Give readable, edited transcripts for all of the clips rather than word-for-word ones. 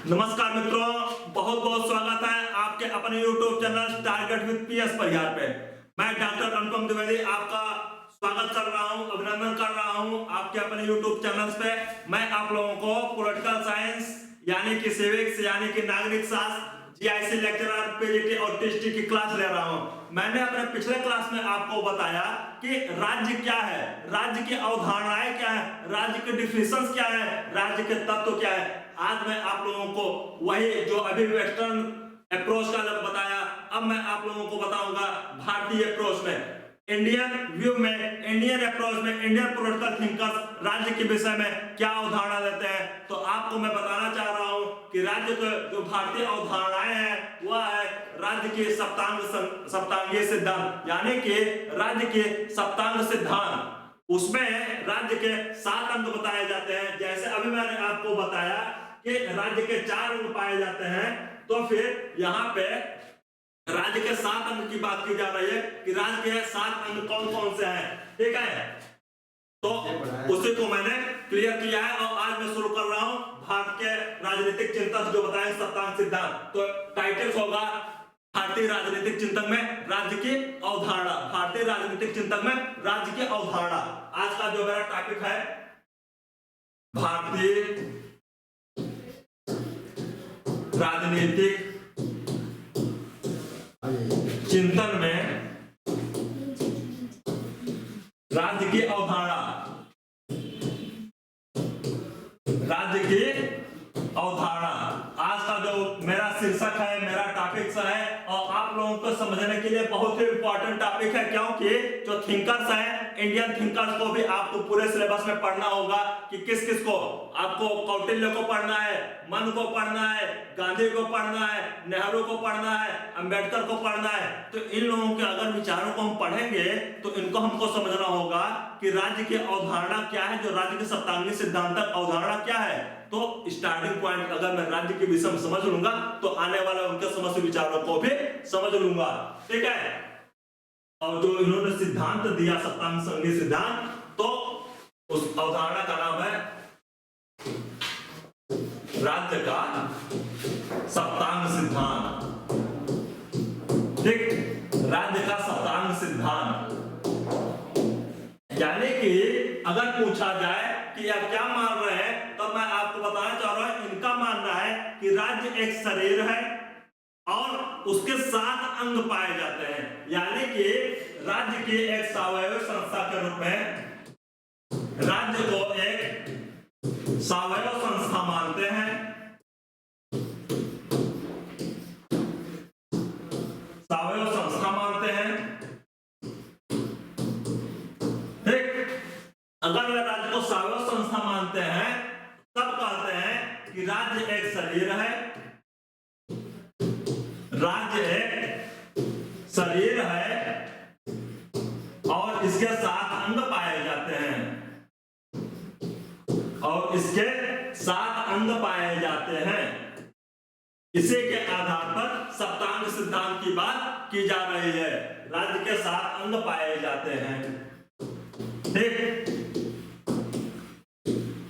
नमस्कार मित्रों, बहुत बहुत स्वागत है आपके अपने YouTube channel target with PS Parihar पे। मैं डॉक्टर अनुपम द्विवेदी आपका स्वागत कर रहा हूं, अभिनंदन कर रहा हूं आपके अपने YouTube चैनल्स पे। मैं आप लोगों को पॉलिटिकल साइंस यानी कि सिविक्स यानी कि नागरिक शास्त्र, जीआईसी लेक्चरर, पीजीटी और टीएसटी की क्लास ले रहा हूं। मैंने अपने पिछले क्लास में आपको बताया कि राज्य क्या है, राज्य की अवधारणाएं क्या है, राज्य के डिफिनेशंस क्या है, राज्य के तत्व क्या है। आज मैं आप लोगों को वही जो अभी वेस्टर्न अप्रोच का बताया, अब मैं आप लोगों को बताऊंगा भारतीय अप्रोच में, इंडियन व्यू में, इंडियन अप्रोच में, इंडियन पॉलिटिकल थिंकर्स राज्य के विषय में क्या अवधारणा देते हैं। तो आपको मैं बताना चाह रहा हूं कि राज्य के जो भारतीय अवधारणाएं हैं वह है राज्य के सप्तांगीय सिद्धांत, यानी कि राज्य के सप्तांग सिद्धांत। उसमें राज्य के 7 अंग बताए जाते हैं। जैसे अभी मैंने आपको बताया कि राज्य के 4 अंग पाए जाते हैं, तो फिर यहाँ पे राज्य के 7 अंग की बात की जा रही है कि राज्य के 7 अंग कौन कौन से हैं। ठीक है, तो उसी को मैंने क्लियर किया है और आज मैं शुरू कर रहा हूं भारत के राजनीतिक चिंतक जो बताएं सप्तांग सिद्धांत। तो टाइटल होगा भारतीय राजनीतिक चिंतक में राज्य की अवधारणा, भारतीय राजनीतिक चिंतक में राज्य की अवधारणा। आज का जो मेरा टॉपिक है भारतीय राजनीतिक चिंतन में राज्य की अवधारणा, राज्य की अवधारणा आज का जो मेरा शीर्षक है, मेरा टॉपिक है और आप लोगों को समझने के लिए बहुत ही इंपॉर्टेंट टॉपिक है, क्योंकि जो थिंकर्स हैं, इंडियन थिंकर्स को भी आपको पूरे सिलेबस में पढ़ना होगा कि किस किस को। आपको कौटिल्य को पढ़ना है, मन को पढ़ना है, गांधी को पढ़ना है, नेहरू को पढ़ना है, अंबेडकर को पढ़ना है। तो इन लोगों के अगर विचारों को हम पढ़ेंगे तो इनको हमको समझना होगा कि राज्य की अवधारणा क्या है, जो राज्य के सप्तांगीय सिद्धांत अवधारणा क्या है। तो स्टार्टिंग पॉइंट अगर मैं राज्य के विषय में समझ लूंगा तो आने वाले उनके समस्त विचारों को भी समझ लूंगा। ठीक है, और जो इन्होंने सिद्धांत दिया सप्तांग संघीय सिद्धांत, तो उस अवधारणा का नाम है राज्य का सप्तांग सिद्धांत। ठीक, राज्य का सप्तांग सिद्धांत, यानी कि अगर पूछा जाए कि आप क्या मान रहे हैं, तो मैं आपको बताना चाह रहा हूं इनका मानना है कि राज्य एक शरीर है और उसके 7 अंग पाए जाते हैं, यानी कि राज्य की एक स्वायत्त संस्था के रूप में राज्य को एक स्वायत्त संस्था मानते हैं। स्वायत्त संस्था मानते हैं। ठीक, अगर वे राज्य को स्वायत्त संस्था मानते हैं तब कहते हैं कि राज्य एक शरीर है, राज्य एक शरीर है और इसके 7 अंग पाए जाते हैं, और इसके 7 अंग पाए जाते हैं। इसी के आधार पर सप्तांग सिद्धांत की बात की जा रही है। राज्य के 7 अंग पाए जाते हैं। ठीक,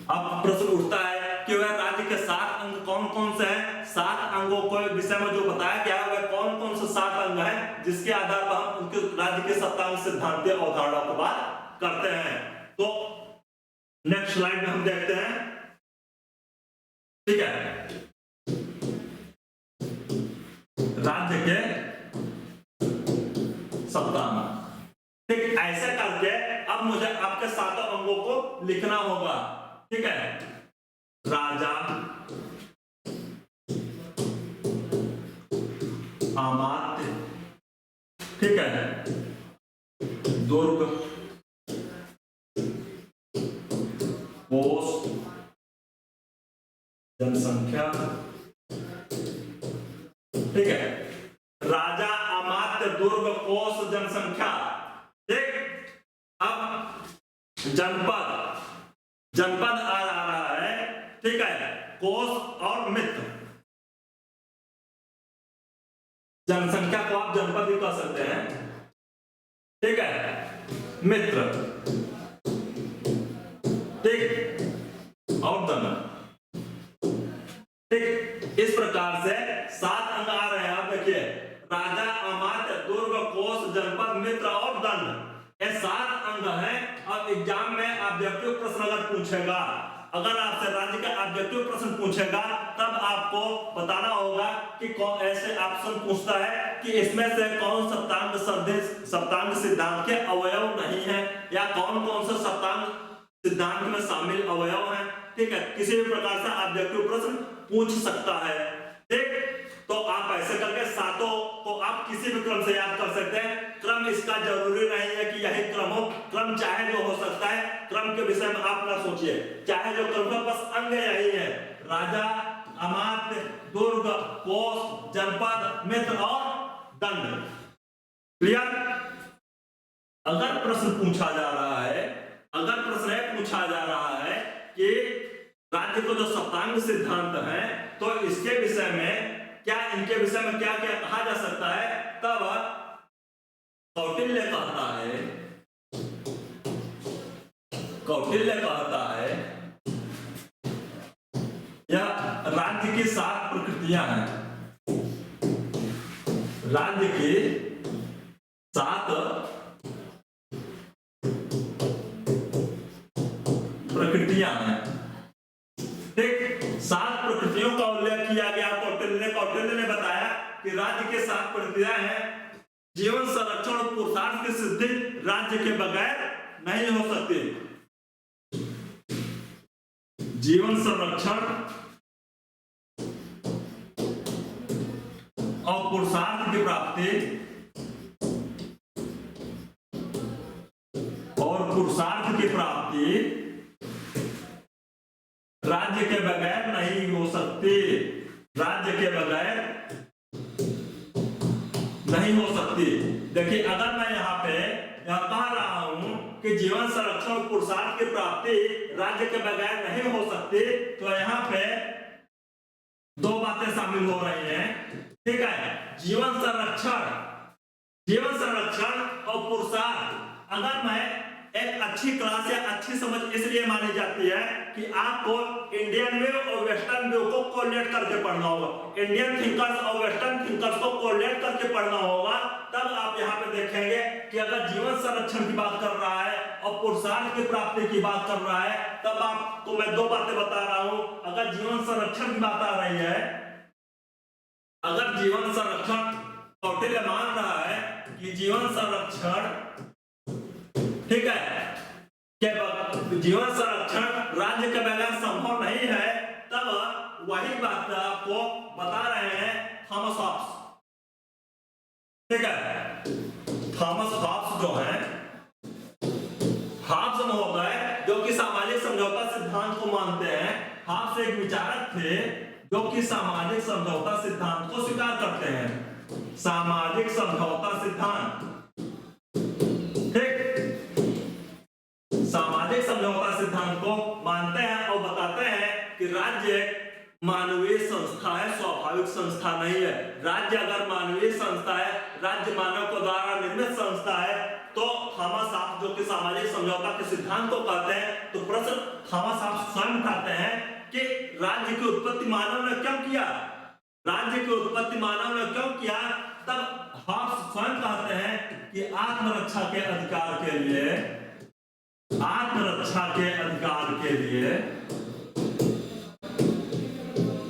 अब प्रश्न उठता है कि वह राज्य के 7 अंग कौन कौन से हैं। 7 अंगों को विषय में जो बताया गया है वह कौन कौन से 7 अंग हैं, जिसके आधार पर हम उनके राज्य के सप्तांग सिद्धांत अवधारणा को बात करते हैं। तो नेक्स्ट स्लाइड में हम देखते हैं। ठीक है, राज्य के सप्तांग। ठीक, ऐसे करके अब मुझे आपके 7 अंगों को लिखना होगा। ठीक है, राजा, अमात्य, ठीक है, दुर्ग, कोष, जनसंख्या। ठीक है, राजा, अमात्य, दुर्ग, कोष, जनसंख्या। ठीक, अब जनपद, जनपद आ रहा है। ठीक है, कोष और मित्र। जनसंख्या को आप जनपद भी कह सकते हैं। ठीक है, मित्र। ठीक, और धन। ठीक, इस प्रकार से 7 अंग आ रहे हैं। आप देखिए, राजा, अमात्य, दुर्ग, कोष, जनपद, मित्र और दंड, ये 7 अंग हैं। और एग्जाम में ऑब्जेक्टिव प्रश्न अगर पूछेगा, अगर आपसे राज्य का ऑब्जेक्टिव प्रश्न पूछेगा, तब आपको बताना होगा कि कौन ऐसे ऑप्शन पूछता है कि इसमें से कौन सप्तांग सिद्धांत के अवयव नहीं है, या कौन कौन से सप्तांग सिद्धांत में शामिल अवयव हैं। ठीक है, किसी भी प्रकार से ऑब्जेक्टिव प्रश्न पूछ सकता है। ठीक, तो आप ऐसे करके 7 को आप किसी भी क्रम से याद कर सकते हैं। क्रम इसका जरूरी नहीं है कि यही क्रम हो, क्रम चाहे जो हो सकता है। क्रम के विषय में आप ना सोचिए, चाहे जो क्रम हो, बस अंग यही है, राजा, अमात्य, दुर्ग, कोष, जनपद, मित्र और दंड। क्लियर? अगर प्रश्न पूछा जा रहा है, अगर प्रश्न पूछा जा रहा है कि राज्य को जो सप्तांग सिद्धांत है, तो इसके विषय में क्या, इनके विषय में क्या क्या कहा जा सकता है, तब कौटिल्य कहता है, कौटिल्य कहता है यह राज्य की 7 प्रकृतियां हैं। राज्य की 7 प्रकृतियां हैं। ठीक, 7 प्रकृतियों का उल्लेख किया गया कौटिल्य ने बताया कि राज्य के 7 प्रकृतियां हैं। जीवन, संरक्षण और पुरुषार्थ की सिद्धि राज्य के बगैर नहीं हो सकती। जीवन, संरक्षण और पुरुषार्थ की प्राप्ति, और पुरुषार्थ की प्राप्ति राज्य के बगैर नहीं हो सकती, राज्य के बगैर नहीं हो सकती। देखिए, अगर मैं यहाँ कह रहा हूं कि जीवन, संरक्षण और पुरुषार्थ की प्राप्ति राज्य के बगैर नहीं हो सकती, तो यहाँ पे 2 बातें शामिल हो रही हैं। ठीक है, जीवन संरक्षण और पुरुषार्थ, अगर मैं एक अच्छी क्लास या अच्छी समझ इसलिए मानी जाती है कि आपको इंडियन व्यू और वेस्टर्न व्यू को कोरिलेट करके पढ़ना होगा, इंडियन थिंकर्स और वेस्टर्न थिंकर्स को कोरिलेट करके पढ़ना होगा। तब आप यहाँ पे देखेंगे कि अगर जीवन संरक्षण की बात कर रहा है और पुरुषार्थ की प्राप्ति की बात कर रहा है, तब आपको मैं 2 बातें बता रहा हूं। अगर जीवन संरक्षण की बात आ रही है, अगर जीवन संरक्षण, कौटिल्य मान रहा है कि जीवन संरक्षण, ठीक है, जीवन संरक्षण राज्य के बगैर संभव नहीं है, तब वही बात आपको बता रहे हैं थॉमस हॉब्स। ठीक है, थॉमस हॉब्स जो है, हॉब्स महोदय जो कि सामाजिक समझौता सिद्धांत को मानते हैं। हॉब्स एक विचारक थे जो कि सामाजिक समझौता सिद्धांत को स्वीकार करते हैं, सामाजिक समझौता सिद्धांत। सामाजिक समझौता सिद्धांत को मानते हैं और बताते हैं कि राज्य मानवीय संस्था है, स्वाभाविक संस्था नहीं है। राज्य अगर मानवीय संस्था है, राज्य मानव के द्वारा निर्मित संस्था है, तो थॉमस हॉब्स जो कि सामाजिक समझौता के सिद्धांत को कहते हैं, तो प्रश्न थॉमस हॉब्स स्वयं उठाते हैं कि राज्य की उत्पत्ति मानव ने क्यों किया, राज्य की उत्पत्ति मानव ने क्यों किया। तब हॉब्स स्वयं कहते हैं कि आत्मरक्षा के अधिकार के लिए, आत्मरक्षा के अधिकार के लिए,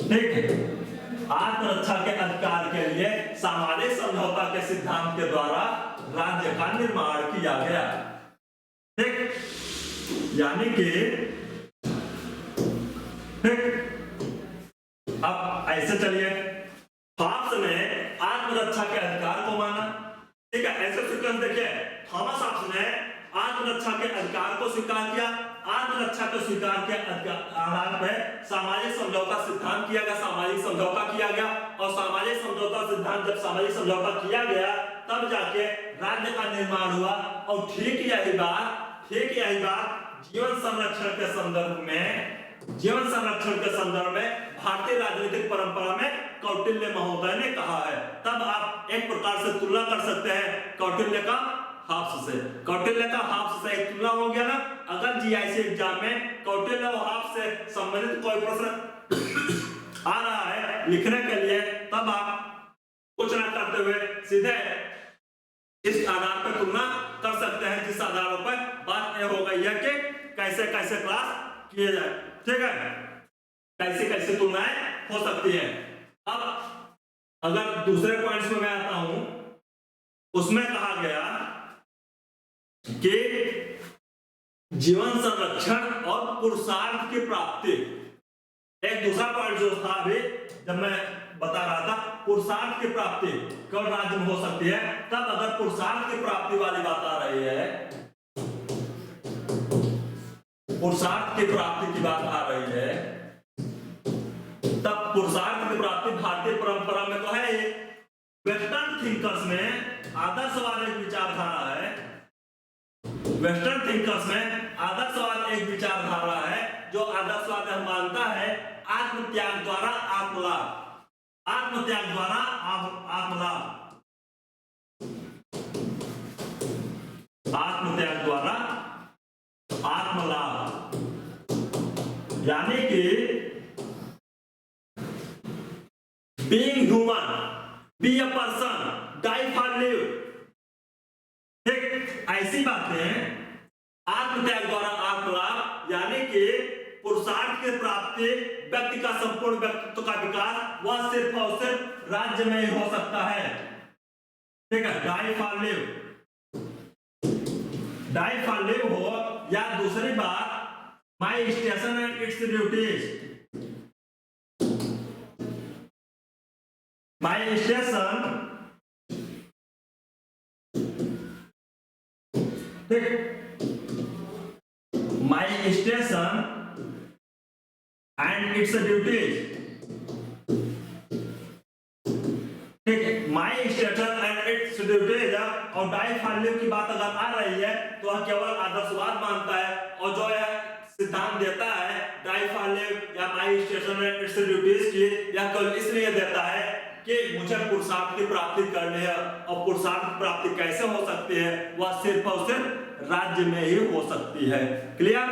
ठीक है, आत्मरक्षा के अधिकार के लिए सामाजिक समझौता के सिद्धांत के द्वारा राज्य का निर्माण किया गया। ठीक, यानी कि ठीक, अब ऐसे चलिए, हॉब्स ने आत्मरक्षा के अधिकार को माना। ठीक है, ऐसे सीक्वेंस देखिए, थॉमस हॉब्स ने आत्मरक्षा के अधिकार को स्वीकार किया, आत्मरक्षा को स्वीकार के आधार पर सामाजिक समझौता सिद्धांत किया गया, सामाजिक समझौता किया गया। और सामाजिक समझौता सिद्धांत, जब सामाजिक समझौता किया गया, तब जाके राज्य का निर्माण हुआ। और ठीक यही बात जीवन संरक्षण के संदर्भ में, जीवन संरक्षण के संदर्भ में भारतीय राजनीतिक परंपरा में कौटिल्य महोदय ने कहा है। तब आप एक प्रकार से तुलना कर सकते हैं कौटिल्य का हॉब्स से, कौटिल्य का हॉब्स से एक तुलना हो गया ना। अगर जीआईसी एग्जाम में कौटिल्य और हॉब्स से संबंधित कोई प्रश्न आ रहा है लिखने के लिए, तब आप कुछ ना करते हुए सीधे इस आधार पर तुलना कर सकते हैं, जिस आधारों पर बात यह हो गई है कि कैसे कैसे क्लास किए जाए। ठीक है, कैसे कैसे तुलनाएं हो सकती है। अब अगर दूसरे पॉइंट्स में मैं आता हूं, उसमें कहा गया कि जीवन संरक्षण और पुरुषार्थ की प्राप्ति, एक दूसरा पॉइंट जो था अभी जब मैं बता रहा था, पुरुषार्थ की प्राप्ति कब राज्य में हो सकती है, तब अगर पुरुषार्थ की प्राप्ति वाली बात आ रही है, पुरुषार्थ की प्राप्ति की बात आ रही है, तब पुरुषार्थ की प्राप्ति भारतीय परंपरा में तो है। वेस्टर्न थिंकर्स में आदर्शवाद एक विचारधारा है, वेस्टर्न थिंकर्स में आदर्शवाद एक विचारधारा है, जो आदर्शवाद मानता है आत्मत्याग द्वारा आत्मलाभ, आत्मत्याग द्वारा आत्मलाभ, आत्मत्याग द्वारा आत्मलाभ, यानी कि being human, be a person, die for live. ठीक, ऐसी बातें आत्मत्याग द्वारा आत्मलाभ, यानी कि पुरुषार्थ की प्राप्ति, व्यक्ति का संपूर्ण व्यक्तित्व का विकास, वह सिर्फ और सिर्फ राज्य में ही हो सकता है। ठीक है, die for live, die for live हो, या दूसरी बात my station and its duties, my station, my station and its duties. ठीक है, my station and its duties, और डाई फॉर लिव की बात अगर आ रही है तो वह केवल आदर्शवाद मानता है, और जो है सिद्धांत देता है डाई फॉर लिव या माई स्टेशन एंड इट्स ड्यूटीज की, यह केवल इसलिए देता है कि मुझे पुरुषार्थ की प्राप्ति करनी है, और पुरुषार्थ की प्राप्ति कैसे हो सकती है, वह सिर्फ और सिर्फ राज्य में ही हो सकती है। क्लियर,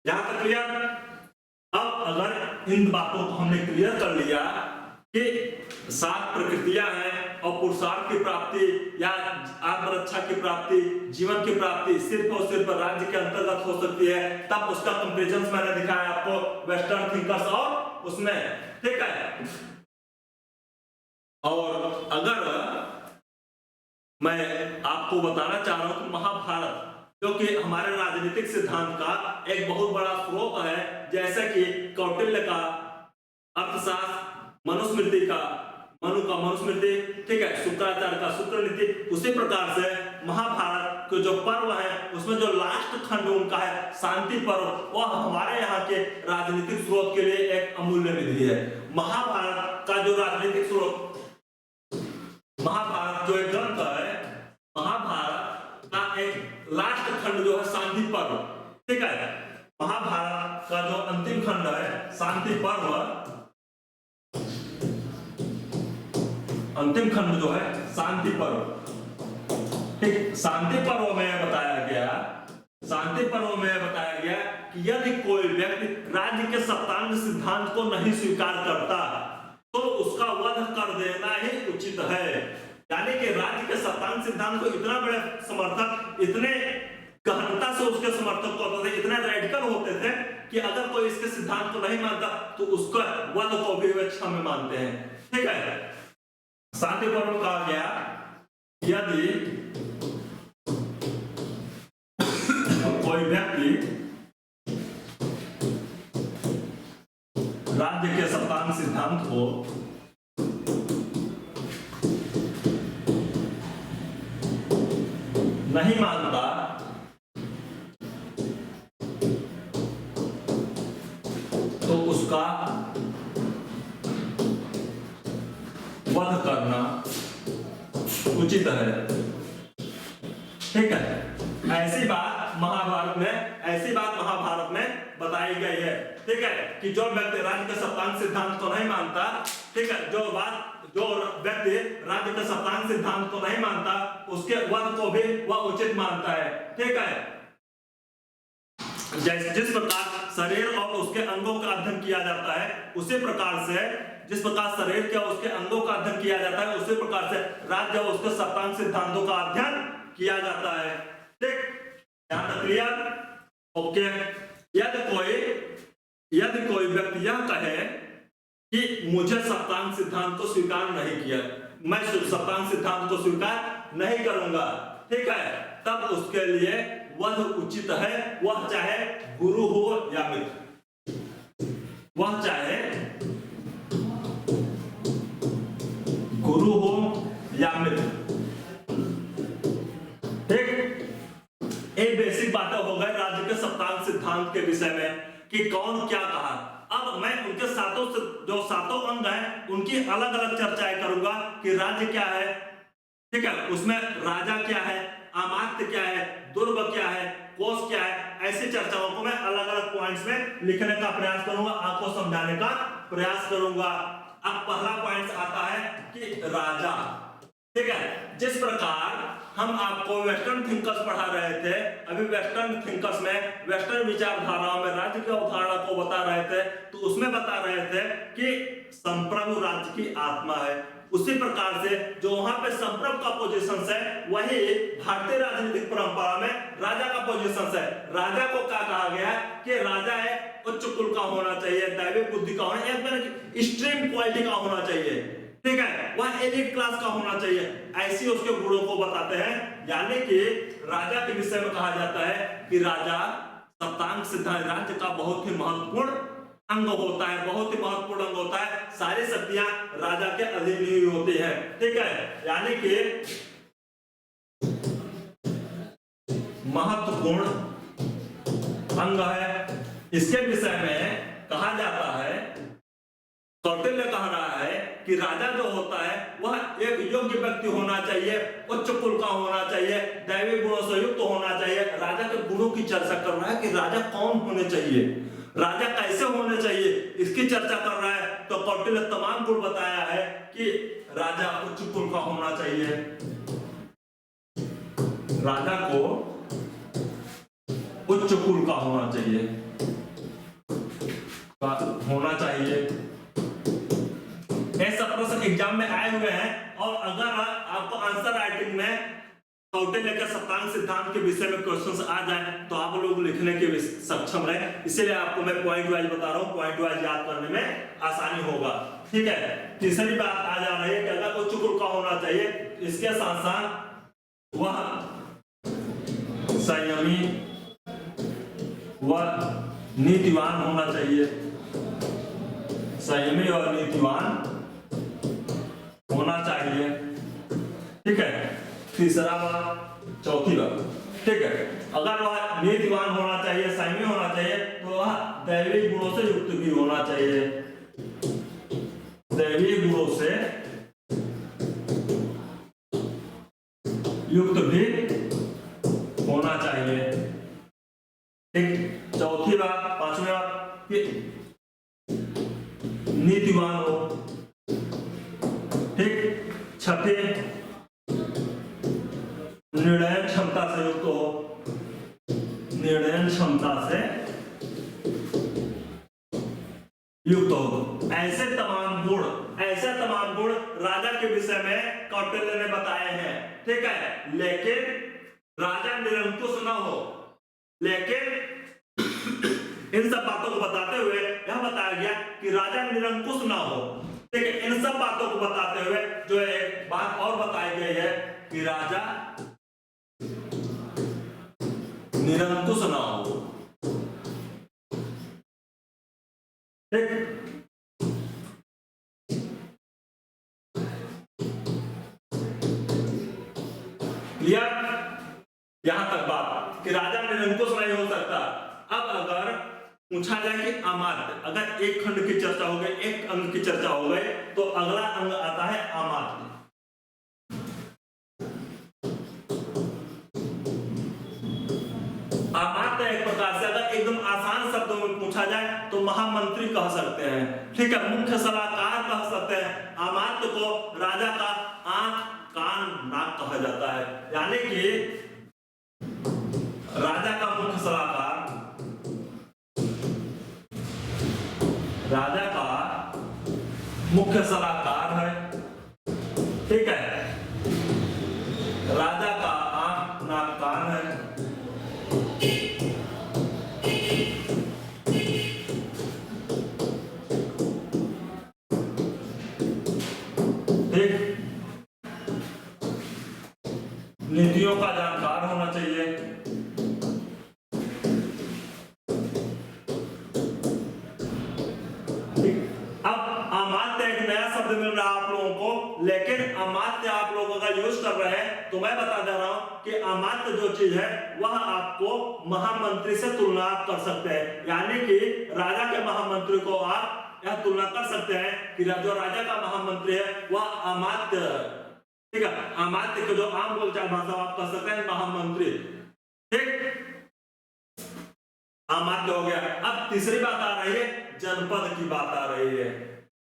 यहां तक क्लियर। अब अगर इन बातों को हमने क्लियर कर लिया कि 7 प्रकृतियां हैं, और पुरुषार्थ की प्राप्ति या आत्मरक्षा की प्राप्ति, जीवन की प्राप्ति सिर्फ और सिर्फ राज्य के अंतर्गत हो सकती है, तब उसका कंपैरिजन मैंने दिखाया आपको वेस्टर्न थिंकर्स और उसमें। ठीक है, और अगर मैं आपको बताना चाह रहा हूं कि महाभारत, जो कि हमारे राजनीतिक सिद्धांत का एक बहुत बड़ा स्रोत है, जैसे कि कौटिल्य का अर्थशास्त्र, मनुस्मृति का मनु का मनुस्मृति, ठीक है, शुक्राचार्य का शुक्र नीति, उसी प्रकार से महाभारत के जो पर्व है उसमें जो लास्ट खंड उनका है शांति पर्व, वह हमारे यहाँ के राजनीतिक स्रोत के लिए एक अमूल्य निधि है। महाभारत का जो राजनीतिक स्रोत, महाभारत जो एक ग्रंथ है, महाभारत का एक लास्ट खंड जो है शांति पर्व, ठीक है, महाभारत का जो अंतिम खंड है शांति पर्व, अंतिम खंड जो है शांति पर्व, ठीक, शांति पर्व में बताया गया, शांति पर्व में बताया गया कि यदि कोई व्यक्ति राज्य के सप्तांग सिद्धांत को नहीं स्वीकार करता तो उसका वध कर देना ही उचित है। यानी कि राज्य के सप्तांग सिद्धांत को इतना बड़े समर्थक, इतने गहनता से उसके समर्थक होते थे, इतने रेडिकल होते थे कि अगर कोई इसके सिद्धांत को नहीं मानता तो उसका वध को भी वे क्षमा मानते हैं। ठीक है, शांति पर्व में कहा गया यदि कोई व्यक्ति राज्य के सप्तांग सिद्धांत को नहीं मानता तो उसका वध करना उचित है। ठीक है, ऐसी बात महाभारत में बताई गई है। ठीक है, कि जो व्यक्ति राज्य के सप्तांग सिद्धांत को नहीं मानता, ठीक है, जो व्यक्ति राज्य के सप्तांग सिद्धांत को नहीं मानता उसके वध को भी वह उचित मानता है। ठीक है, जैसे जिस प्रकार शरीर और उसके अंगों का अध्ययन किया जाता है, उसी प्रकार से जिस प्रकार शरीर के और उसके अंगों का अध्ययन किया जाता है, उसी प्रकार से राज्य और उसके सप्तांग सिद्धांतों का अध्ययन किया जाता है। ठीक, यहां तक क्लियर? ओके। यदि कोई व्यक्ति यह कहे कि मुझे सप्तांग सिद्धांत को स्वीकार नहीं किया, मैं सप्तांग सिद्धांत को स्वीकार नहीं करूंगा, ठीक है, तब उसके लिए वह उचित है, वह चाहे गुरु हो या मित्र, वह चाहे गुरु हो या मित्र। ठीक, ये बेसिक बातें हो गए राज्य के सप्तांग सिद्धांत के विषय में कि कौन क्या कहा। अब मैं उनके जो सातों अंग हैं उनकी अलग अलग चर्चाएं करूंगा कि राज्य क्या है, ठीक है, उसमें राजा क्या है, अमात्य क्या है, दुर्ग क्या है, कोष क्या है, ऐसी चर्चाओं को मैं अलग अलग पॉइंट्स में लिखने का प्रयास करूंगा, आपको समझाने का प्रयास करूंगा। अब पहला पॉइंट आता है कि राजा, ठीक है, जिस प्रकार हम आपको वेस्टर्न थिंकर्स पढ़ा रहे थे, अभी वेस्टर्न थिंकर्स में, वेस्टर्न विचारधाराओं में राज्य की अवधारणा को बता रहे थे, तो उसमें बता रहे थे कि संप्रभु राज्य की आत्मा है। उसी प्रकार से जो वहां पे संप्रभु का पोजीशन है, वही भारतीय राजनीतिक परंपरा में राजा का पोजीशन है। राजा को क्या कहा गया है कि राजा है उच्च कुल का होना चाहिए, दैवी बुद्धि का होना, एक्सट्रीम क्वालिटी का होना चाहिए, ठीक है, वह एलिट क्लास का होना चाहिए, ऐसी उसके गुणों को बताते हैं। यानी कि राजा के विषय में कहा जाता है कि राजा सप्तांग सिद्धांत राज्य का बहुत ही महत्वपूर्ण अंग होता है, बहुत ही महत्वपूर्ण अंग होता है, सारी शक्तियां राजा के अधीन ही होती है, ठीक है, यानी कि महत्वपूर्ण अंग है। इसके विषय में कहा जाता है, कौटिल्य कह रहा है कि राजा जो होता है वह एक योग्य व्यक्ति होना चाहिए, उच्च कुल का होना चाहिए, दैवी गुणों से युक्त होना चाहिए। राजा के गुणों की चर्चा कर रहा है कि राजा कौन होने चाहिए, राजा कैसे होने चाहिए, इसकी चर्चा कर रहा है। तो कौटिल्य तमाम गुण बताया है कि राजा उच्च कुल का होना चाहिए, राजा को उच्च कुल का होना चाहिए, ऐसा प्रश्न एग्जाम में आए हुए हैं। और अगर आपको आंसर राइटिंग में कौटिल्य के सप्तांग सिद्धांत के विषय में क्वेश्चंस आ जाए तो आप लोग लिखने के सक्षम रहे, इसीलिए आपको मैं पॉइंट वाइज बता रहा हूं, पॉइंट वाइज याद करने में आसानी होगा, ठीक है। तीसरी बात आ जा रही है कि अगर उच्च कुल का होना चाहिए, इसके साथ साथ वह संयमी व नीतिवान होना चाहिए, संयमी और नीतिवान होना चाहिए, ठीक है। तीसरा बात, चौथी बात, ठीक है, अगर वह नीतिवान होना चाहिए, संयमी होना चाहिए, तो वह दैवी गुणों से युक्त भी होना चाहिए, दैवी गुणों से युक्त भी होना चाहिए, ठीक। चौथी बात, पांचवी बात कि नीतिवान हो, ठीक। छठे, निर्णय क्षमता से युक्त हो, निर्णय क्षमता से युक्त हो। ऐसे तमाम गुण राजा के विषय में कौटिल्य ने बताए हैं, ठीक है। लेकिन राजा निरंकुश न हो, लेकिन इन सब बातों को बताते हुए यह बताया गया कि राजा निरंकुश ना हो, ठीक है। इन सब बातों को बताते हुए जो एक बात और बताई गई है कि राजा निरंकुश ना हो, ठीक। क्लियर? यहां तक बात कि राजा निरंकुश नहीं हो सकता। अब अगर पूछा जाए कि अमात्य, अगर एक खंड की चर्चा हो गई, एक अंग की चर्चा हो गई, तो अगला अंग आता है अमात्य। अमात्य एक प्रकार से अगर एकदम आसान शब्दों में पूछा जाए तो महामंत्री कह सकते हैं, ठीक है, मुख्य सलाहकार कह सकते हैं। अमात्य को राजा का आंख कान नाक कहा जाता है, यानी कि राजा का मुख्य सलाहकार राजा का मुख्य सलाहकार है, ठीक है। राजा का आंख नाक कान है, ठीक। नीतियों का जानकार होना चाहिए, मिल रहा है आप लोगों को, लेकिन अमात्य आप लोग अगर यूज कर रहे हैं तो मैं बता दे रहा हूं कि अमात्य जो चीज है वह आपको महामंत्री से तुलना आप कर सकते हैं, यानी कि राजा के महामंत्री को आप यह तुलना कर सकते हैं कि जो राजा का महामंत्री है वह अमात्य, ठीक है। अमात्य को जो आम बोलचाल भाषा आप कह सकते हैं महामंत्री, ठीक। अमात्य हो गया। अब तीसरी बात आ रही है, जनपद की बात आ रही है।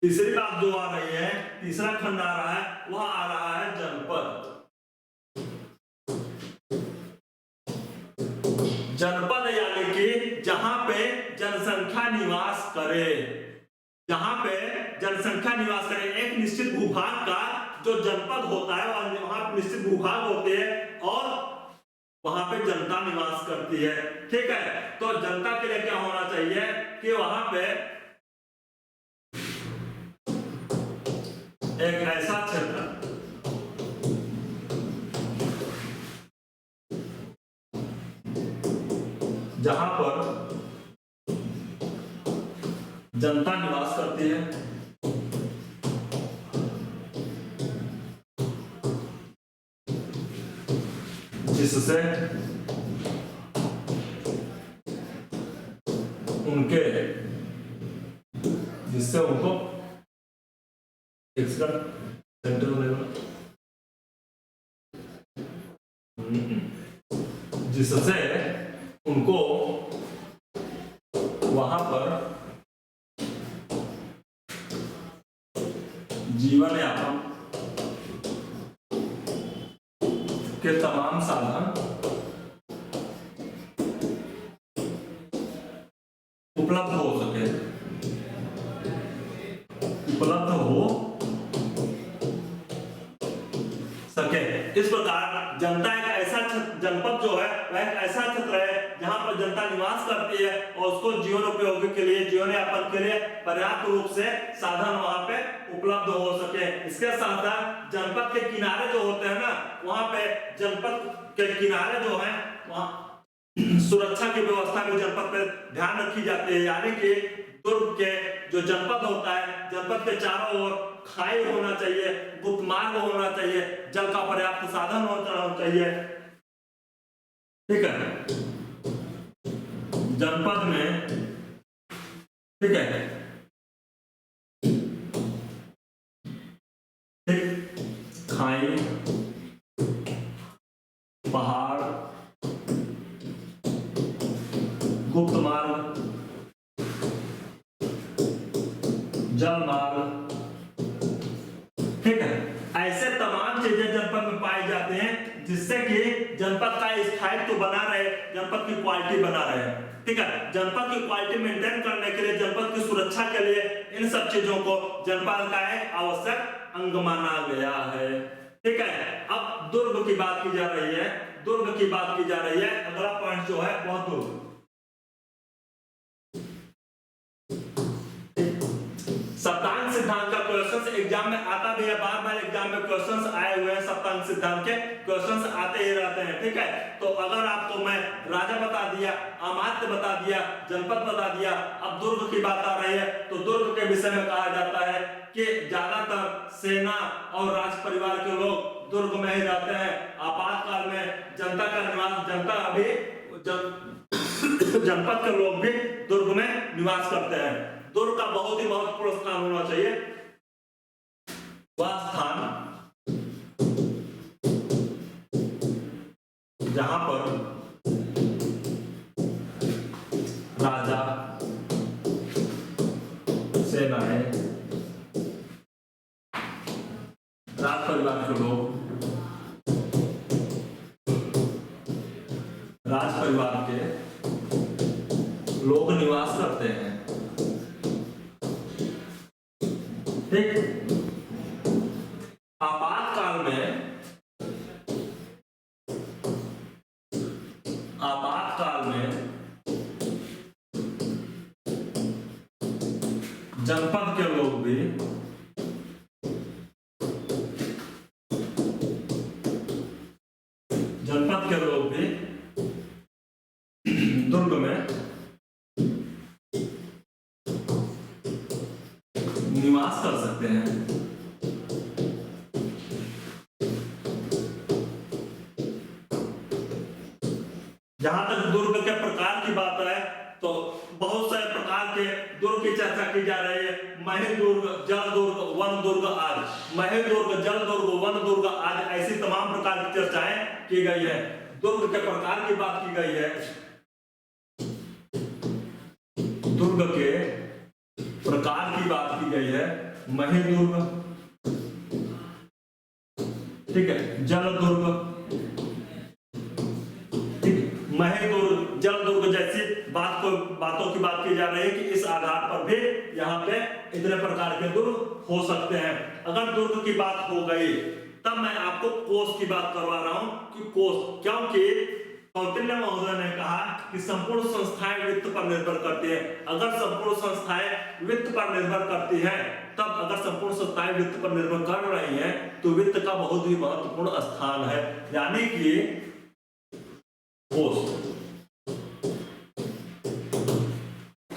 तीसरी बात जो आ रही है, तीसरा खंड आ रहा है, वह आ रहा है जनपद। जनपद यानी कि जहां पे जनसंख्या निवास करे, जहां पे जनसंख्या निवास करे। एक निश्चित भूभाग का जो जनपद होता है वहां निश्चित भूभाग होते हैं और वहां पे जनता निवास करती है, ठीक है। तो जनता के लिए क्या होना चाहिए कि वहां पे एक ऐसा क्षेत्र जहां पर जनता निवास करती है, जिससे उनको सेंट्रल लेवल, जिससे उनको वहां पर जीवन यापन के तमाम साधन उपलब्ध हो सके, इस प्रकार जनता एक ऐसा जनपद जो है वह एक ऐसा क्षेत्र है जहां पर जनता निवास करती है और उसको जीवन उपयोग के लिए, जीवन यापन के लिए पर्याप्त रूप से साधन वहां पे उपलब्ध हो सके। इसके साथ साथ जनपद के किनारे जो होते हैं ना, वहां पे जनपद के किनारे जो है वहां सुरक्षा की व्यवस्था भी जनपद पे ध्यान रखी जाती है, यानी कि दुर्ग के जो जनपद होता है, जनपद के चारों ओर खाई होना चाहिए, गुप्त मार्ग होना चाहिए, जल का पर्याप्त साधन होना चाहिए, ठीक है। जनपद में, ठीक है, ठीक, खाई, पहाड़, गुप्त मार्ग, जल मार्ग, ठीक है। ऐसे तमाम चीजें जनपद में पाई जाती हैं जिससे कि जनपद का स्थायित्व बना रहे, जनपद की क्वालिटी बना रहे, ठीक है। जनपद की क्वालिटी मेंटेन करने के लिए, जनपद की सुरक्षा के लिए इन सब चीजों को जनपद का एक आवश्यक अंग माना गया है, ठीक है। अब दुर्ग की बात की जा रही है, दुर्ग की बात की जा रही है। अगला पॉइंट जो है वह दुर्ग। सप्तांग सिद्धांत का क्वेश्चन एग्जाम में आता भी है, बार-बार एग्जाम में क्वेश्चंस आए हुए हैं, सप्तांग सिद्धांत के क्वेश्चंस आते ही रहते हैं, ठीक है। तो अगर आपको मैं राजा बता दिया, अमात्य बता दिया, जनपद बता दिया, अब दुर्ग की बात आ रही है, तो दुर्ग के विषय में कहा जाता है कि ज्यादातर सेना और राज परिवार के लोग दुर्ग में ही रहते हैं। आपातकाल में जनता का निवास, जनता अभी जनपद के लोग भी दुर्ग में निवास करते हैं। दुर्ग का बहुत ही महत्वपूर्ण स्थान होना चाहिए, वह स्थान जहां पर राजा, सेनाएं, राज परिवार के लोग, राज परिवार के लोग निवास करते हैं, ठीक। आपातकाल में जनपद के लोग भी दुर्ग में निवास कर सकते हैं। जहां तक दुर्ग के प्रकार की बात है तो बहुत सारे प्रकार के दुर्ग की चर्चा की जा रही है। मही दुर्ग, जल दुर्ग, वन दुर्ग आदि। मही दुर्ग, जल दुर्ग, वन दुर्ग आदि ऐसी तमाम प्रकार की चर्चाएं की गई है। दुर्ग के प्रकार की बात की गई है। दुर्ग के प्रकार की बात की गई है। मही दुर्ग, ठीक है, जल दुर्ग, मही दुर्ग, जल दुर्ग जैसी बातों की बात की जा रही है कि इस आधार पर भी यहाँ पे इतने प्रकार के दुर्ग हो सकते हैं। अगर दुर्ग की बात हो गई तब मैं आपको कोष की बात करवा रहा हूं कि कोष, क्योंकि कौटिल्य महोदय ने कहा कि संपूर्ण संस्थाएं वित्त पर निर्भर करती है। अगर संपूर्ण संस्थाएं वित्त पर निर्भर करती है, तब अगर संपूर्ण संस्थाएं वित्त पर निर्भर कर रही हैं तो वित्त का बहुत ही महत्वपूर्ण स्थान है। यानी कि कोष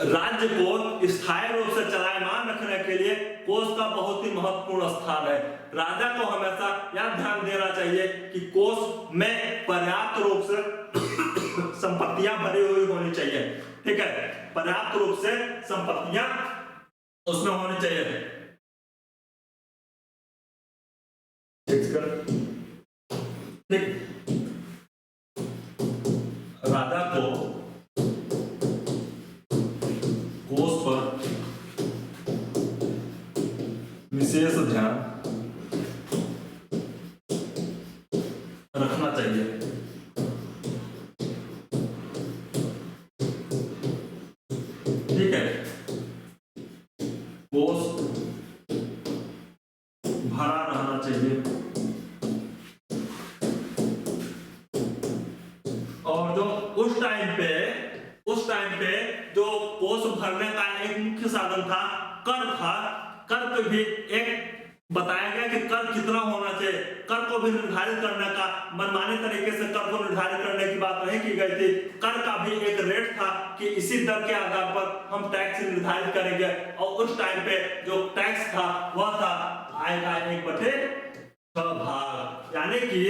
राज्य को स्थायी रूप से चलायमान रखने के लिए कोष का बहुत ही महत्वपूर्ण स्थान है। राजा को हमेशा यह ध्यान देना चाहिए कि कोष में पर्याप्त रूप से संपत्तियां भरी हुई होनी चाहिए। ठीक है, पर्याप्त रूप से संपत्तियां उसमें होनी चाहिए। ठीक, राजा को कोष पर विशेष ध्यान रखना चाहिए। ठीक है, कोष भरा रहना चाहिए और जो उस टाइम पे जो कोष भरने का एक मुख्य साधन था, कर था। कर पे भी एक बताया गया कि कर कितना होना चाहिए। कर को भी निर्धारित करने का, मनमाने तरीके से कर को निर्धारित करने की बात नहीं की गई थी। कर का भी एक रेट था कि इसी दर के आधार पर हम टैक्स निर्धारित करेंगे। और उस टाइम पे जो टैक्स था वह था आय का 1/6 भाग, यानी कि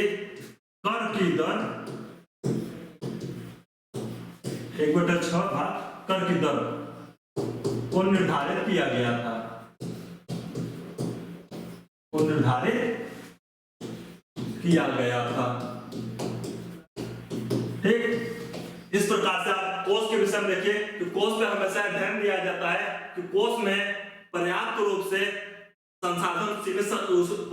कर की दर 1/6 भाग कर की दर को निर्धारित किया गया था, ठीक। इस प्रकार से आप कोष के विषय में देखिए कि कोष में हमेशा ध्यान दिया जाता है कि कोष में पर्याप्त रूप से संसाधन सीमित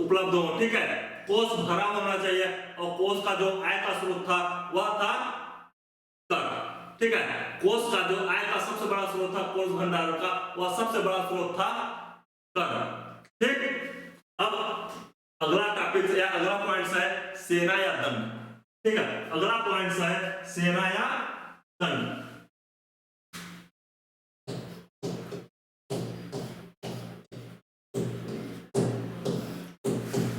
उपलब्ध हो। ठीक है, कोष भरा होना चाहिए और कोष का जो आय का स्रोत था वह था कर। ठीक है, कोष का जो आय का सबसे बड़ा स्रोत था, कोष भंडार का वह सबसे बड़ा स्रोत था कर। ठीक, अब अगला टॉपिक या अगला पॉइंट है सेना या दंड। ठीक है, अगला पॉइंट है सेना या दंड।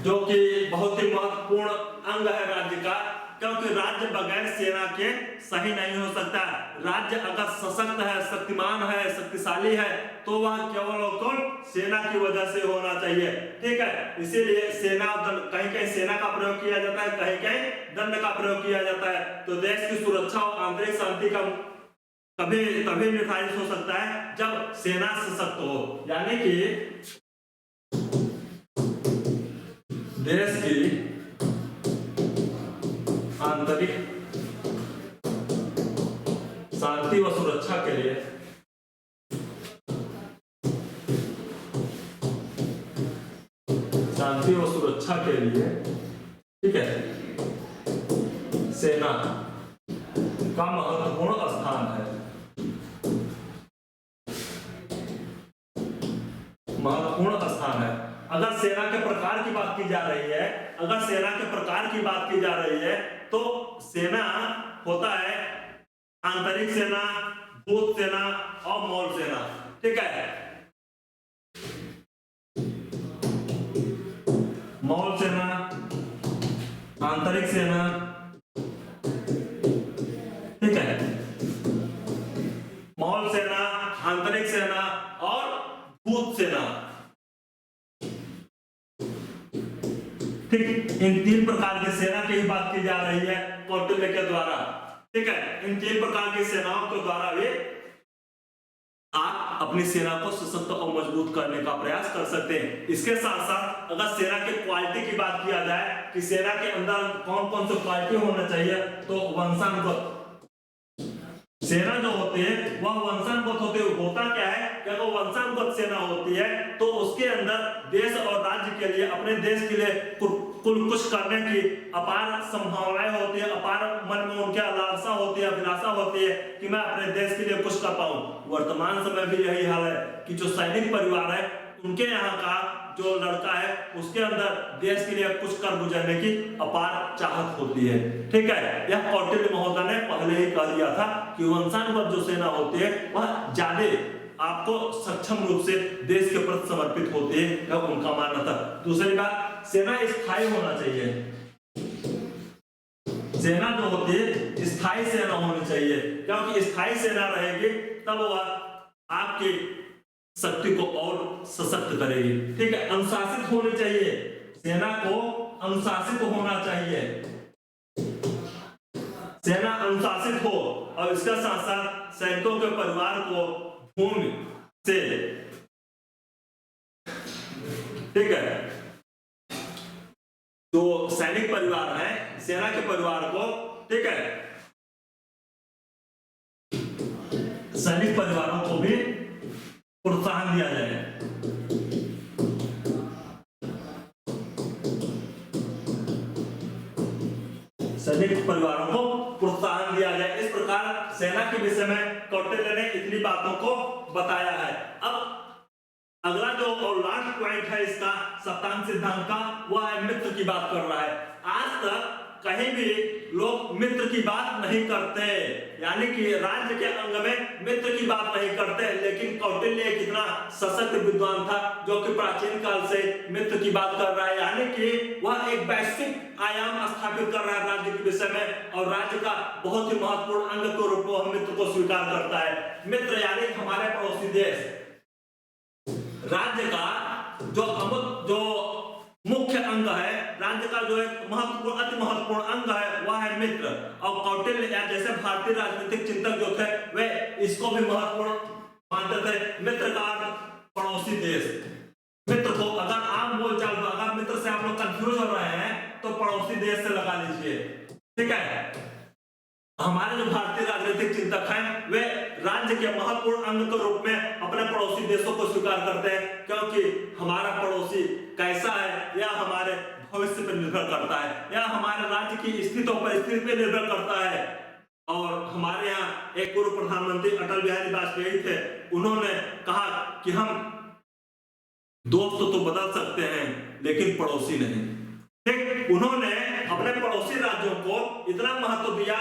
जो कि बहुत ही महत्वपूर्ण अंग है राज्य का, क्योंकि राज्य बगैर सेना के सही नहीं हो सकता। राज्य अगर सशक्त है, शक्तिमान है, शक्तिशाली है तो वह केवल और केवल सेना की वजह से होना चाहिए। ठीक है, इसीलिए सेना कहीं कहीं सेना का प्रयोग किया जाता है, कहीं कहीं दंड का प्रयोग किया जाता है। तो देश की सुरक्षा और आंतरिक शांति का तभी निर्धारित हो सकता है जब सेना सशक्त हो, यानी कि देश की आंतरिक शांति व सुरक्षा के लिए ठीक है, सेना का महत्वपूर्ण स्थान है। महत्वपूर्ण स्थान है। अगर सेना के प्रकार की बात की जा रही है, अगर सेना के प्रकार की बात की जा रही है तो सेना होता है आंतरिक सेना, भूत सेना और मौल सेना। ठीक है, मौल सेना, आंतरिक सेना, ठीक है, मौल सेना, आंतरिक सेना और भूत सेना। ठीक, इन तीन प्रकार की सेना की ही बात की जा रही है कौटिल्य के द्वारा। ठीक है, इन तीन प्रकार की सेनाओं के द्वारा भी आप अपनी सेना को सशक्त और मजबूत करने का प्रयास कर सकते हैं। इसके साथ साथ अगर सेना के क्वालिटी की बात किया जाए कि सेना के अंदर कौन कौन से क्वालिटी होना चाहिए, तो वंशानुगत सेना जो होती है वह वंशानुगत होती है। होता क्या है कि अगर वंशानुगत सेना होती है तो उसके अंदर देश और राज्य के लिए, अपने देश के लिए कुछ करने की अपार संभावनाएं होती है, अपार मन में उनकी लालसा होती है, अभिलाषा होती है कि मैं अपने देश के लिए कुछ कर पाऊं। वर्तमान समय भी यही हाल है कि जो सैनिक परिवार है उनके यहाँ का जो लड़का है उसके अंदर देश के लिए कुछ कर गुजरने की अपार चाहत होती है। ठीक है, यह कौटिल्य महोदय ने पहले ही कह दिया था कि वंशानुगत जो सेना होती है वह ज्यादा आपको सक्षम रूप से देश के प्रति समर्पित होती है, यह उनका मानना था। दूसरी बात, सेना स्थायी होना चाहिए। सेना जो होती है स्थायी सेना होनी चाहिए, क्योंकि स्थायी सेना रहेगी तब वह आपकी शक्ति को और सशक्त करेगी। ठीक है, अनुशासित होनी चाहिए, सेना को अनुशासित होना चाहिए, सेना अनुशासित हो। और इसके साथ साथ सैनिकों के परिवार को भूमि से, ठीक है, तो सैनिक परिवार है, सेना के परिवार को, ठीक है, सैनिक परिवारों को भी प्रोत्साहन दिया जाए। सैनिक परिवारों को प्रोत्साहन दिया जाए। इस प्रकार सेना के विषय में कौटिल्य ने इतनी बातों को बताया है। अब अगला जो और लास्ट पॉइंट है इसका सप्तांग सिद्धांत का, वह है मित्र की बात कर रहा है। आज तक कहीं भी लोग मित्र की बात नहीं करते, यानी कि राज्य के अंग में मित्र की बात नहीं करते, लेकिन कौटिल्य कितना सशक्त विद्वान था जो कि प्राचीन काल से मित्र की बात कर रहा है, यानी कि वह एक वैश्विक आयाम स्थापित कर रहा है राज्य के विषय में, और राज्य का बहुत ही महत्वपूर्ण अंग के रूप में मित्र को स्वीकार करता है। मित्र यानी हमारे पड़ोसी देश। राज्य का जो मुख्य अंग है, राज्य का जो एक महत्वपूर्ण, अति महत्वपूर्ण अंग है, वह है मित्र। और कौटिल्य या जैसे भारतीय राजनीतिक चिंतक जो थे वे इसको भी महत्वपूर्ण मानते थे। मित्र का पड़ोसी देश। मित्र को अगर आप बोलचाल, अगर मित्र से आप लोग कंफ्यूज हो रहे हैं तो पड़ोसी देश से लगा लीजिए। ठीक है, हमारे जो भारतीय राजनीतिक चिंतक हैं वे राज्य के महत्वपूर्ण अंग के रूप में अपने पड़ोसी देशों को स्वीकार करते हैं, क्योंकि हमारा पड़ोसी कैसा है यह हमारे भविष्य पर निर्भर करता है, या हमारे राज्य की स्थिति और परिस्थिति पर निर्भर करता है। और हमारे यहाँ एक पूर्व प्रधानमंत्री अटल बिहारी वाजपेयी थे, उन्होंने कहा कि हम दोस्त तो बदल सकते हैं लेकिन पड़ोसी नहीं। ठीक, उन्होंने अपने पड़ोसी राज्यों को इतना महत्व दिया।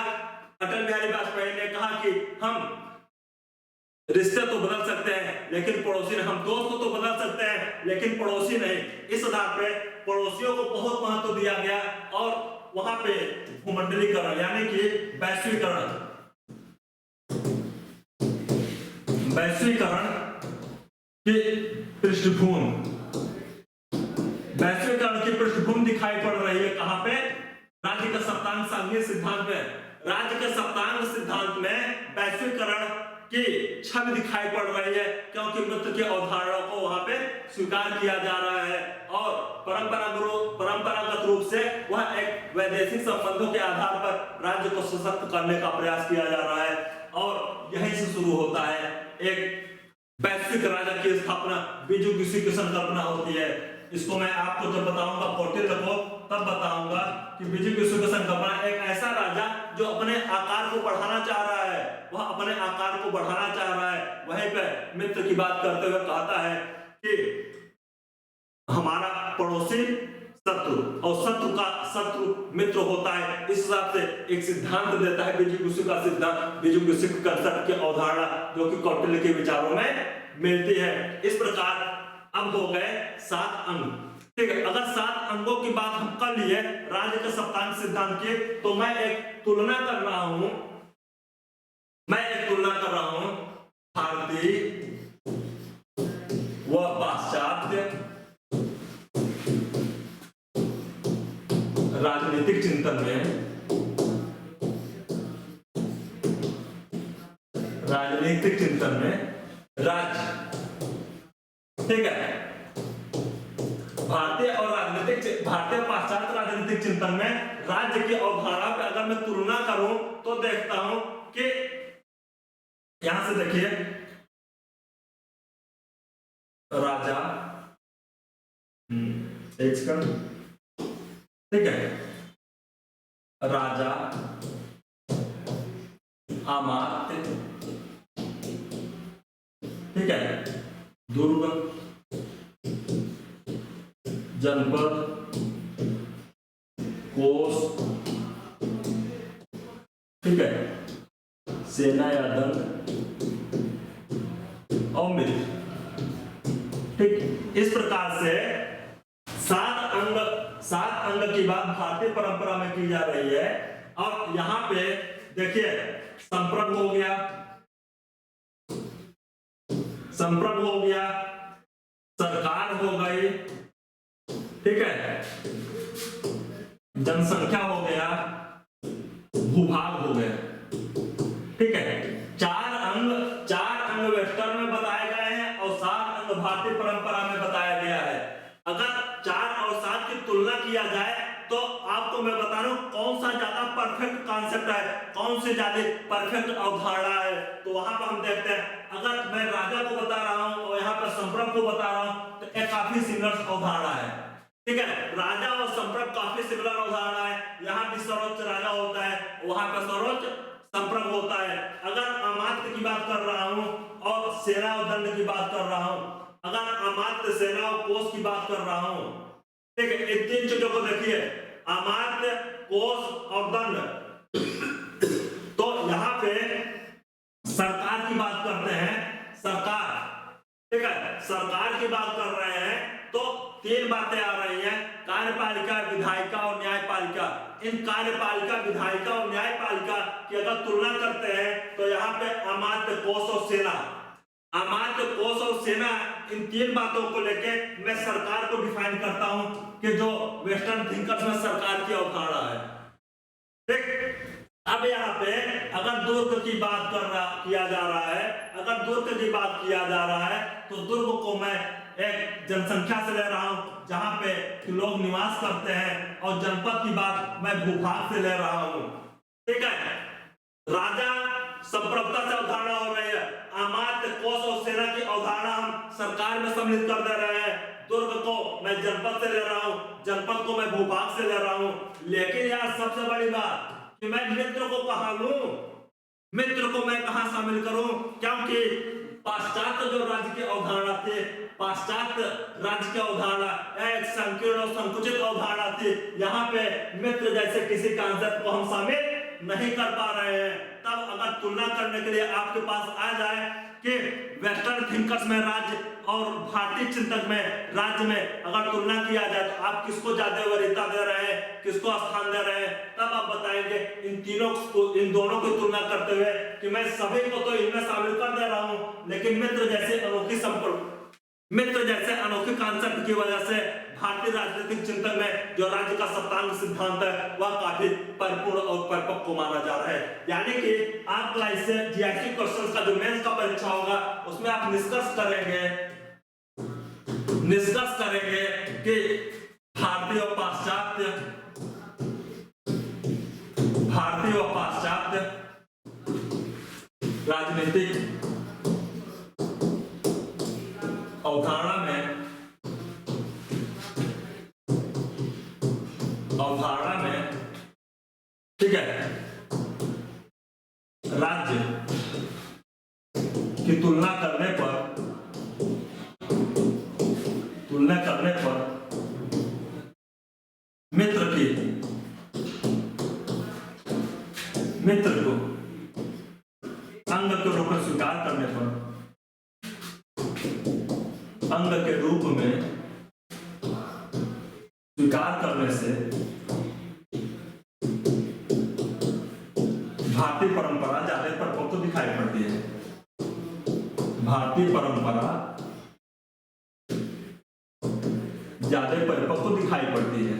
अटल बिहारी वाजपेयी ने कहा कि हम रिश्ते तो बदल सकते हैं लेकिन पड़ोसी नहीं, हम दोस्त तो बदल सकते हैं लेकिन पड़ोसी नहीं। इस आधार पे पड़ोसियों को बहुत महत्व दिया गया, और वहां पे भूमंडलीकरण यानी कि वैश्वीकरण की पृष्ठभूमि दिखाई पड़ रही है। कहां पे? राज्य के सप्तांग सांघिक सिद्धांत में। राज्य के सप्तांग सिद्धांत में वैश्वीकरण की छवि दिखाई पड़ रही है, क्योंकि मित्र की अवधारणा को वहां पे स्वीकार किया जा रहा है, और परंपरागत रूप से वह एक वैदेशिक संबंधों के आधार पर राज्य को सशक्त करने का प्रयास किया जा रहा है। और यहीं से शुरू होता है एक वैश्विक राज्य की स्थापना, बीजुगिसी की संकल्पना होती है। इसको मैं आपको जब बताऊंगा कौटिल्य को, तब बताऊंगा कि बीजुगिसी की संकल्पना एक ऐसा राजा जो अपने आकार को बढ़ाना चाह रहा है, वह अपने आकार को बढ़ाना चाह रहा है, वहीं पे मित्र की बात करते हुए कहता है कि हमारा पड़ोसी शत्रु, और शत्रु का शत्रु मित्र होता है। इस हिसाब से एक सिद्धांत देता है बीजगुस्सी का सिद्धांत, बीजगुस्सी कंसेप्ट की अवधारणा, जो कि कौटिल्य के विचारों में मिलती है। इस प्रकार अब हो गए 7 अंग, ठीक है। अगर 7 अंगों की बात हम कर लिए राज्य के सप्तांग सिद्धांत की, तो मैं एक तुलना कर रहा हूं भारतीय व पाश्चात्य राजनीतिक चिंतन में, राज्य, ठीक है। भारतीय पाश्चात्य राजनीतिक चिंतन में राज्य की अवधारणा पे अगर मैं तुलना करूं तो देखता हूं कि यहां से देखिए, राजा, एक सेकंड, ठीक है, राजा, अमात्य, ठीक है, दुर्ग, जनपद, कोष, ठीक है, सेना या दल और मित्र, ठीक। इस प्रकार से 7 अंग की बात भारतीय परंपरा में की जा रही है। और यहां पे देखिए, संप्रभु हो गया, सरकार हो गई, ठीक है, जनसंख्या हो गया, भूभाग हो गया, ठीक है। 4 अंग वेस्टर्न में बताए गए हैं और 7 अंग भारतीय परंपरा में बताया गया है। अगर 4 और 7 की तुलना किया जाए तो आपको मैं बता रहा हूं कौन सा ज्यादा परफेक्ट कॉन्सेप्ट है, कौन सी ज्यादा परफेक्ट अवधारणा है। तो वहां पर हम देखते हैं, अगर मैं राजा को बता रहा हूं और यहाँ पर संप्रभ को बता रहा हूं तो एक काफी सिमिलर अवधारणा है, ठीक है। राजा और संप्रभ काफी सिमिलर अवधारणा है। यहाँ भी सर्वोच्च राजा होता है, वहां पर सर्वोच्च संप्रभ होता है। अगर अमात्य की बात कर रहा हूं और सेना और दंड की बात कर रहा हूं, अगर अमात्य, सेना और कोष की बात कर रहा हूं, ठीक है, इन 3 चीजों को देखिए, अमात्य, कोष और दंड। तो यहां पे सरकार की बात करते हैं, ठीक है, सरकार की बात कर रहे हैं तो 3 बातें आ रही हैं, कार्यपालिका, विधायिका और न्यायपालिका। इन कार्यपालिका, विधायिका और न्यायपालिका की अगर तुलना करते हैं तो यहाँ पे अमात्य, कोष और सेना, इन 3 बातों को लेके मैं सरकार को डिफाइन करता हूं कि जो वेस्टर्न थिंकर्स में सरकार की अवधारणा है, ठीक। अब यहाँ पे अगर दुर्ग की बात किया जा रहा है, तो दुर्ग को मैं एक जनसंख्या से ले रहा हूं जहां पे लोग निवास करते हैं, और जनपद की बात मैं भूभाग से ले रहा हूं, ठीक है। राजा संप्रभुता से अवधारणा हो रही है, अमात्य, कोष और सेना की अवधारणा हम सरकार में सम्मिलित कर दे रहे हैं। दुर्ग को मैं जनपद से ले रहा हूं, जनपद को मैं भूभाग से ले रहा हूं। लेकिन यार सबसे बड़ी बात कि मैं मित्र को कहां लूं, मित्र को मैं कहां शामिल करूं, क्योंकि पाश्चात्य जो राज्य की अवधारणा थी, पाश्चात्य राज्य की अवधारणा एक संकीर्ण और संकुचित अवधारणा थी। यहाँ पे मित्र जैसे किसी कॉन्सेप्ट को हम शामिल नहीं कर पा रहे हैं। तब अगर तुलना करने के लिए आपके पास आ जाए कि वेस्टर्न थिंकर्स में राज्य और भारतीय चिंतक में राज्य में अगर तुलना किया जाए तो आप किसको ज्यादा वरीयता दे रहे हैं, किसको स्थान दे रहे हैं, तब आप बताएंगे इन दोनों की तुलना करते हुए कि मैं सभी को तो इनमें शामिल कर दे रहा हूं, लेकिन मित्र जैसे अनोखी कॉन्सेप्ट की वजह से भारतीय राजनीतिक चिंतन में जो राज्य का सप्तांग सिद्धांत है वह काफी परिपूर्ण और परिपक्व माना जा रहा है। यानी कि आपका इससे जीआईसी क्वेश्चंस का जो मेंस का परीक्षा होगा उसमें आप निष्कर्ष करेंगे कि भारतीय और पाश्चात्य राजनीतिक अवधारणा में, ठीक है, राज्य की तुलना करने पर अंग के रूप में स्वीकार करने से भारतीय परंपरा ज्यादा परिपक्व दिखाई पड़ती है। भारतीय परंपरा ज्यादा परिपक्व दिखाई पड़ती है।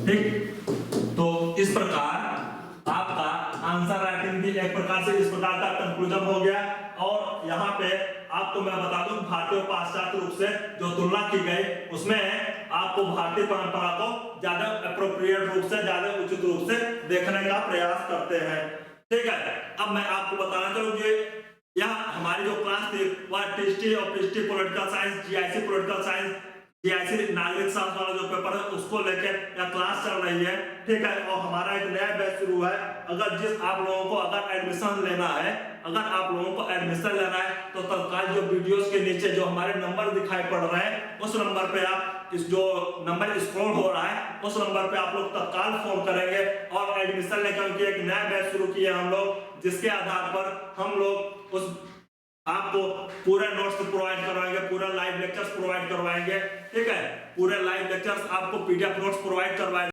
ठीक, तो इस प्रकार आपका आंसर राइटिंग भी एक प्रकार से इस प्रकार का कंक्लूजन हो गया। और यहाँ पे आपको मैं बता दूं, भारतीय और पाश्चात्य रूप से जो तुलना की गई उसमें आपको भारतीय परंपरा को ज्यादा एप्रोप्रिएट रूप से, ज्यादा उचित रूप से देखने का प्रयास करते हैं। ठीक है, अब मैं आपको बताना चाहूंगी, यह हमारी जो क्लास थी वह टीएसटी और PhD political science, GIC political science, GIC नागरिक शास्त्र वाला जो पेपर है उसको लेके यह क्लास चल रही है। ठीक है, और हमारा एक नया बैच शुरू है। अगर आप लोगों को अगर एडमिशन लेना है, तो तत्काल जो वीडियोस के नीचे जो हमारे नंबर दिखाई पड़ रहे हैं उस नंबर पे आप, इस जो नंबर स्क्रॉल हो रहा है उस नंबर पे आप लोग तत्काल फोन करेंगे और एडमिशन लेकर, क्योंकि एक नया बैच शुरू किए हम लोग, जिसके आधार पर हम लोग उस आपको पूरे नोट्स प्रोवाइड करवाएंगे, पूरा लाइव लेक्चर्स प्रोवाइड करवाएंगे। ठीक है, पूरे लाइव लेक्चर्स आपको पीडीएफ नोट्स प्रोवाइड करवाएंगे।